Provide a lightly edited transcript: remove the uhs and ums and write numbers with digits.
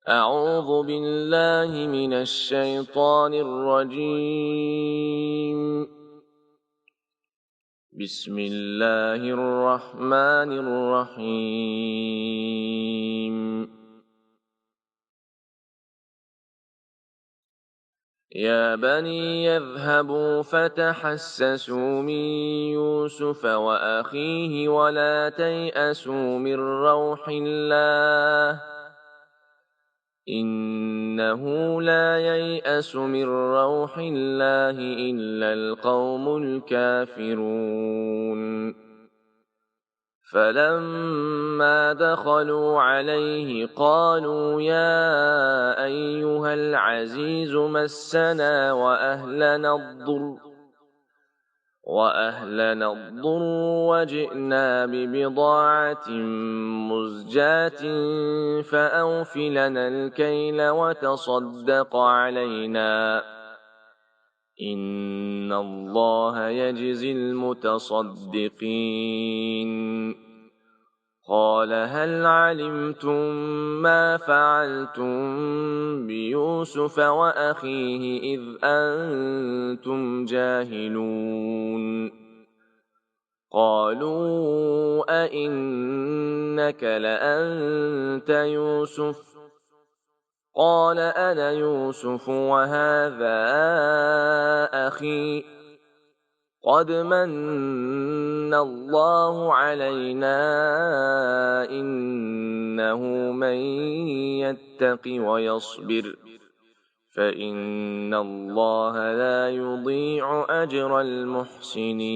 أعوذ بالله من الشيطان الرجيم. بسم الله الرحمن الرحيم. يا بني يذهبوا فتحسسوا من يوسف وأخيه ولا تيأسوا من روح الله إنه لا ييأس من روح الله إلا القوم الكافرون. فلما دخلوا عليه قالوا يا أيها العزيز مسنا وأهلنا الضر وجئنا ببضاعة مزجاة فأوف لنا الكيل وتصدق علينا إن الله يجزي المتصدقين. قال هل علمتم ما فعلتم بيوسف وأخيه إذ أنتم جاهلون؟ قالوا أئنك لأنت يوسف؟ قال أنا يوسف وهذا أخي قد من الله علينا إنه من يتق ويصبر فإن الله لا يضيع أجر المحسنين.